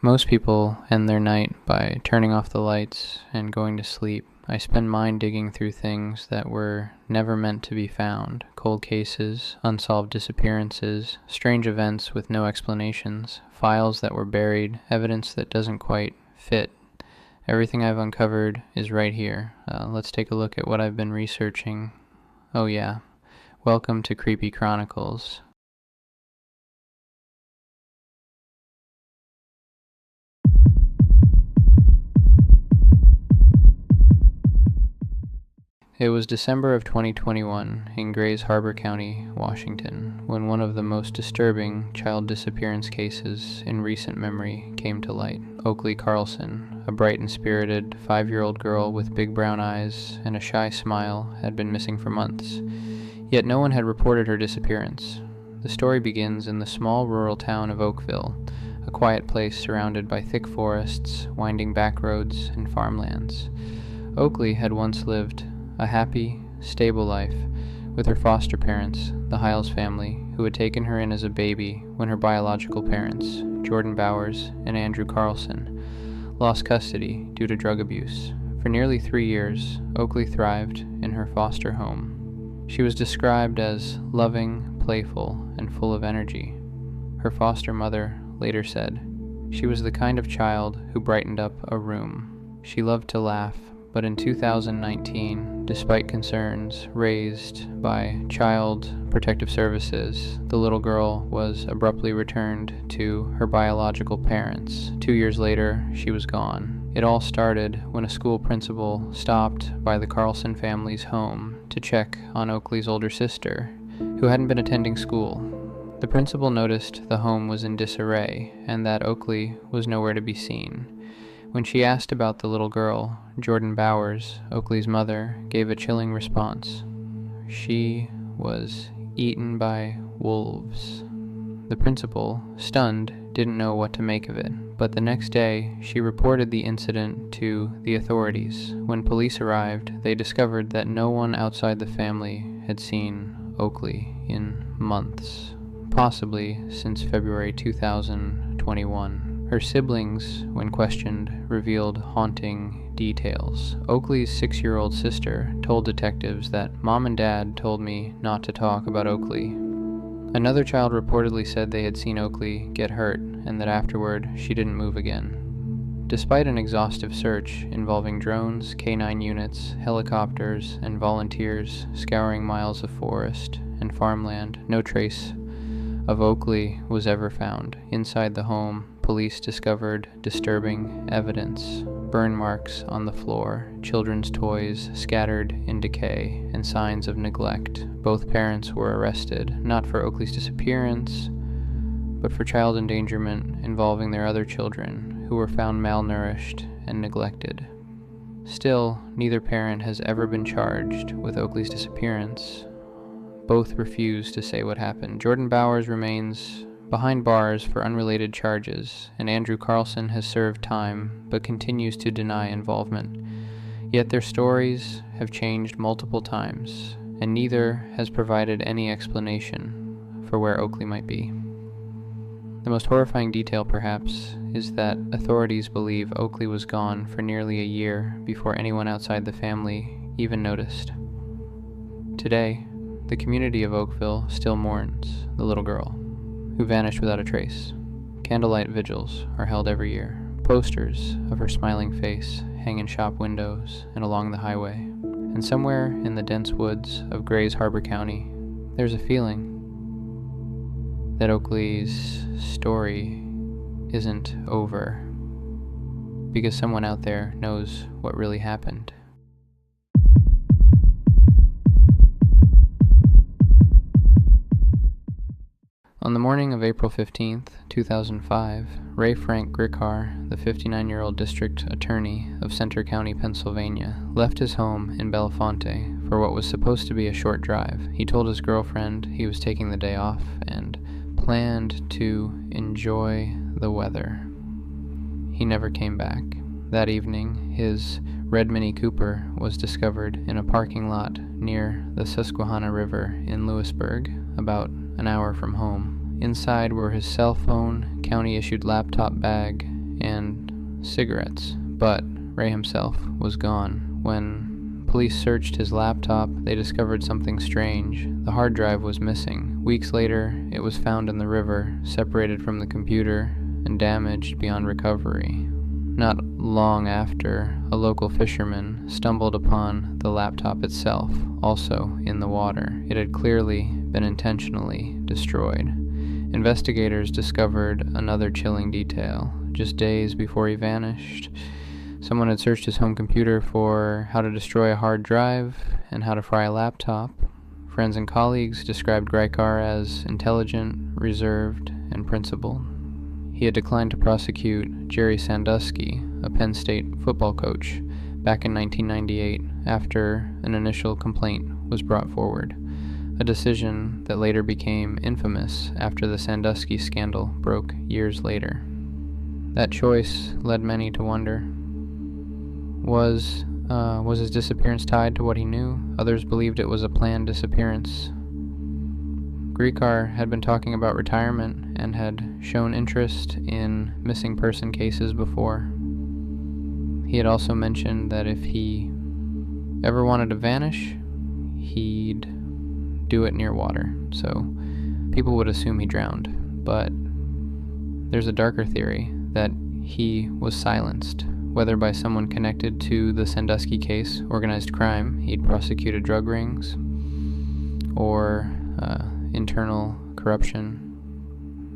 Most people end their night by turning off the lights and going to sleep. I spend mine digging through things that were never meant to be found. Cold cases, unsolved disappearances, strange events with no explanations, files that were buried, evidence that doesn't quite fit. Everything I've uncovered is right here. Let's take a look at what I've been researching. Oh yeah, welcome to Creepy Chronicles. It was December of 2021 in Grays Harbor County, Washington, when one of the most disturbing child disappearance cases in recent memory came to light. Oakley Carlson, a bright and spirited 5-year-old girl with big brown eyes and a shy smile, had been missing for months. Yet no one had reported her disappearance. The story begins in the small rural town of Oakville, a quiet place surrounded by thick forests, winding back roads, and farmlands. Oakley had once lived a happy, stable life with her foster parents, the Hiles family, who had taken her in as a baby when her biological parents, Jordan Bowers and Andrew Carlson, lost custody due to drug abuse. For nearly 3 years, Oakley thrived in her foster home. She was described as loving, playful, and full of energy. Her foster mother later said, "She was the kind of child who brightened up a room. She loved to laugh." But in 2019, despite concerns raised by Child Protective Services, the little girl was abruptly returned to her biological parents. 2 years later, she was gone. It all started when a school principal stopped by the Carlson family's home to check on Oakley's older sister, who hadn't been attending school. The principal noticed the home was in disarray and that Oakley was nowhere to be seen. When she asked about the little girl, Jordan Bowers, Oakley's mother, gave a chilling response. She was eaten by wolves. The principal, stunned, didn't know what to make of it, but the next day she reported the incident to the authorities. When police arrived, they discovered that no one outside the family had seen Oakley in months, possibly since February 2021. Her siblings, when questioned, revealed haunting details. Oakley's 6-year-old sister told detectives that Mom and Dad told me not to talk about Oakley. Another child reportedly said they had seen Oakley get hurt and that afterward she didn't move again. Despite an exhaustive search involving drones, K-9 units, helicopters, and volunteers scouring miles of forest and farmland, no trace of Oakley was ever found. Inside the home, police discovered disturbing evidence: burn marks on the floor, children's toys scattered in decay, and signs of neglect. Both parents were arrested, not for Oakley's disappearance, but for child endangerment involving their other children, who were found malnourished and neglected. Still, neither parent has ever been charged with Oakley's disappearance. Both refuse to say what happened. Jordan Bowers remains behind bars for unrelated charges, and Andrew Carlson has served time but continues to deny involvement. Yet their stories have changed multiple times, and neither has provided any explanation for where Oakley might be. The most horrifying detail, perhaps, is that authorities believe Oakley was gone for nearly a year before anyone outside the family even noticed. Today, the community of Oakville still mourns the little girl who vanished without a trace. Candlelight vigils are held every year. Posters of her smiling face hang in shop windows and along the highway. And somewhere in the dense woods of Grays Harbor County, there's a feeling that Oakley's story isn't over, because someone out there knows what really happened. On the morning of April 15th, 2005, Ray Gricar, the 59-year-old district attorney of Center County, Pennsylvania, left his home in Bellefonte for what was supposed to be a short drive. He told his girlfriend he was taking the day off and planned to enjoy the weather. He never came back. That evening, his red Mini Cooper was discovered in a parking lot near the Susquehanna River in Lewisburg, about an hour from home. Inside were his cell phone, county-issued laptop bag, and cigarettes, but Ray himself was gone. When police searched his laptop, they discovered something strange. The hard drive was missing. Weeks later, it was found in the river, separated from the computer and damaged beyond recovery. Not long after, a local fisherman stumbled upon the laptop itself, also in the water. It had clearly been intentionally destroyed. Investigators discovered another chilling detail. Just days before he vanished, someone had searched his home computer for how to destroy a hard drive and how to fry a laptop. Friends and colleagues described Gricar as intelligent, reserved, and principled. He had declined to prosecute Jerry Sandusky, a Penn State football coach, back in 1998 after an initial complaint was brought forward, a decision that later became infamous after the Sandusky scandal broke years later. That choice led many to wonder, was his disappearance tied to what he knew? Others believed it was a planned disappearance. Gricar had been talking about retirement and had shown interest in missing person cases before. He had also mentioned that if he ever wanted to vanish, he'd do it near water, so people would assume he drowned. But there's a darker theory that he was silenced, whether by someone connected to the Sandusky case, organized crime, he'd prosecuted drug rings, or internal corruption.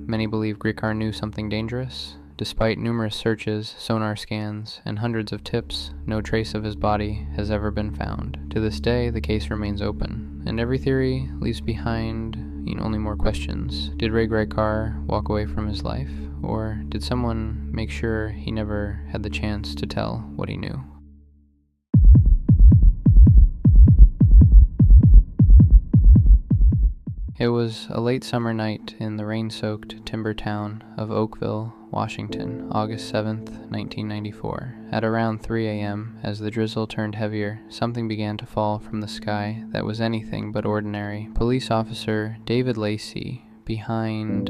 Many believe Gricar knew something dangerous. Despite numerous searches, sonar scans, and hundreds of tips, no trace of his body has ever been found. To this day, the case remains open, and every theory leaves behind only more questions. Did Ray Gricar walk away from his life, or did someone make sure he never had the chance to tell what he knew? It was a late summer night in the rain-soaked timber town of Oakville, Washington, August 7th, 1994. At around 3 a.m., as the drizzle turned heavier, something began to fall from the sky that was anything but ordinary. Police officer David Lacey, behind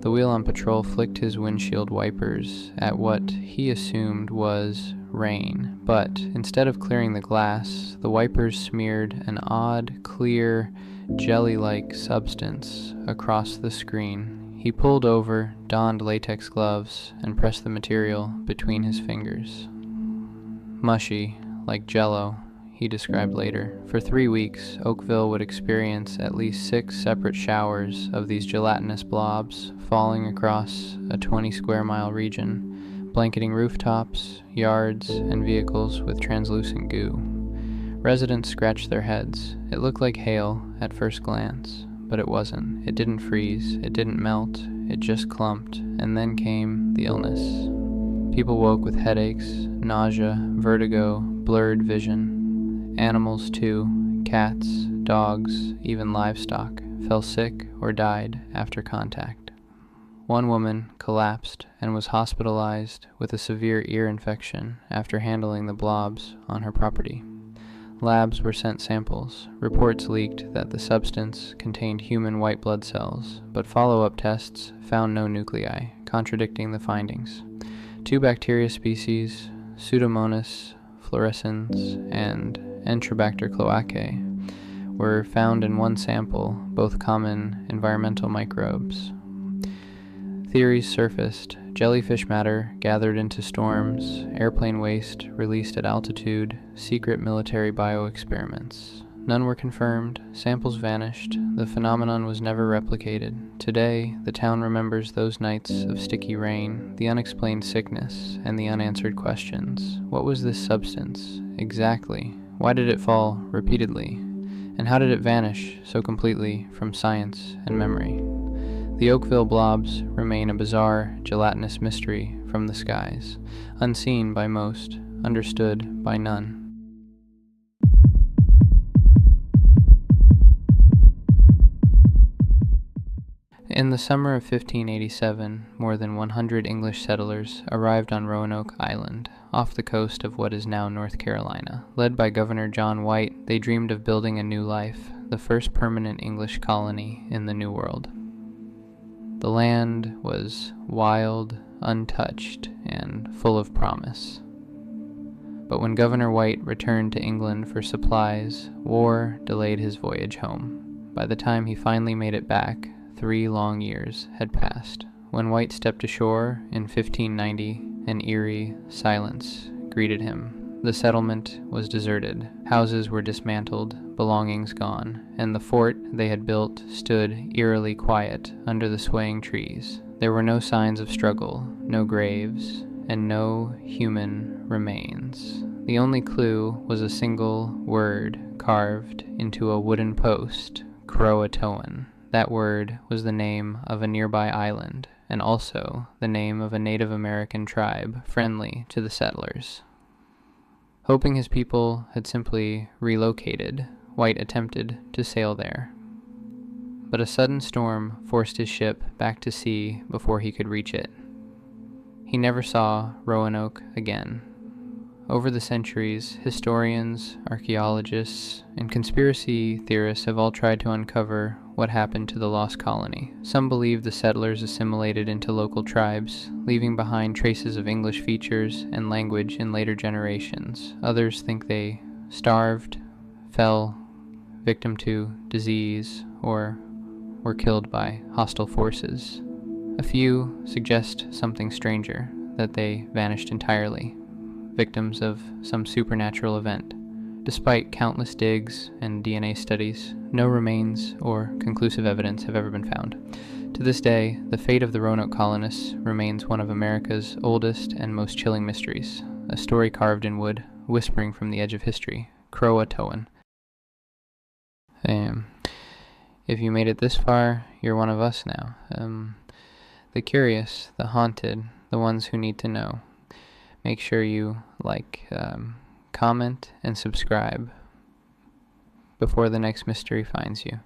the wheel on patrol, flicked his windshield wipers at what he assumed was rain, but instead of clearing the glass, the wipers smeared an odd, clear, jelly-like substance across the screen. He pulled over, donned latex gloves, and pressed the material between his fingers. Mushy, like jello, he described later. For 3 weeks, Oakville would experience at least 6 separate showers of these gelatinous blobs falling across a 20-square-mile region, blanketing rooftops, yards, and vehicles with translucent goo. Residents scratched their heads. It looked like hail at first glance, but it wasn't. It didn't freeze, it didn't melt, it just clumped, and then came the illness. People woke with headaches, nausea, vertigo, blurred vision. Animals too, cats, dogs, even livestock, fell sick or died after contact. One woman collapsed and was hospitalized with a severe ear infection after handling the blobs on her property. Labs were sent samples. Reports leaked that the substance contained human white blood cells, but follow-up tests found no nuclei, contradicting the findings. 2 bacteria species, Pseudomonas fluorescens and Enterobacter cloacae, were found in one sample, both common environmental microbes. Theories surfaced. Jellyfish matter gathered into storms, airplane waste released at altitude, secret military bioexperiments. None were confirmed, samples vanished, the phenomenon was never replicated. Today, the town remembers those nights of sticky rain, the unexplained sickness, and the unanswered questions. What was this substance? Exactly. Why did it fall repeatedly? And how did it vanish so completely from science and memory? The Oakville blobs remain a bizarre, gelatinous mystery from the skies, unseen by most, understood by none. In the summer of 1587, more than 100 English settlers arrived on Roanoke Island, off the coast of what is now North Carolina. Led by Governor John White, they dreamed of building a new life, the first permanent English colony in the New World. The land was wild, untouched, and full of promise. But when Governor White returned to England for supplies, war delayed his voyage home. By the time he finally made it back, 3 long years had passed. When White stepped ashore in 1590, an eerie silence greeted him. The settlement was deserted, houses were dismantled, belongings gone, and the fort they had built stood eerily quiet under the swaying trees. There were no signs of struggle, no graves, and no human remains. The only clue was a single word carved into a wooden post, Croatoan. That word was the name of a nearby island, and also the name of a Native American tribe friendly to the settlers. Hoping his people had simply relocated, White attempted to sail there. But a sudden storm forced his ship back to sea before he could reach it. He never saw Roanoke again. Over the centuries, historians, archaeologists, and conspiracy theorists have all tried to uncover what happened to the lost colony. Some believe the settlers assimilated into local tribes, leaving behind traces of English features and language in later generations. Others think they starved, fell victim to disease, or were killed by hostile forces. A few suggest something stranger, that they vanished entirely, victims of some supernatural event. Despite countless digs and DNA studies, no remains or conclusive evidence have ever been found. To this day, the fate of the Roanoke colonists remains one of America's oldest and most chilling mysteries, a story carved in wood, whispering from the edge of history, Croatoan. If you made it this far, you're one of us now. The curious, the haunted, the ones who need to know. Make sure you like, comment, and subscribe before the next mystery finds you.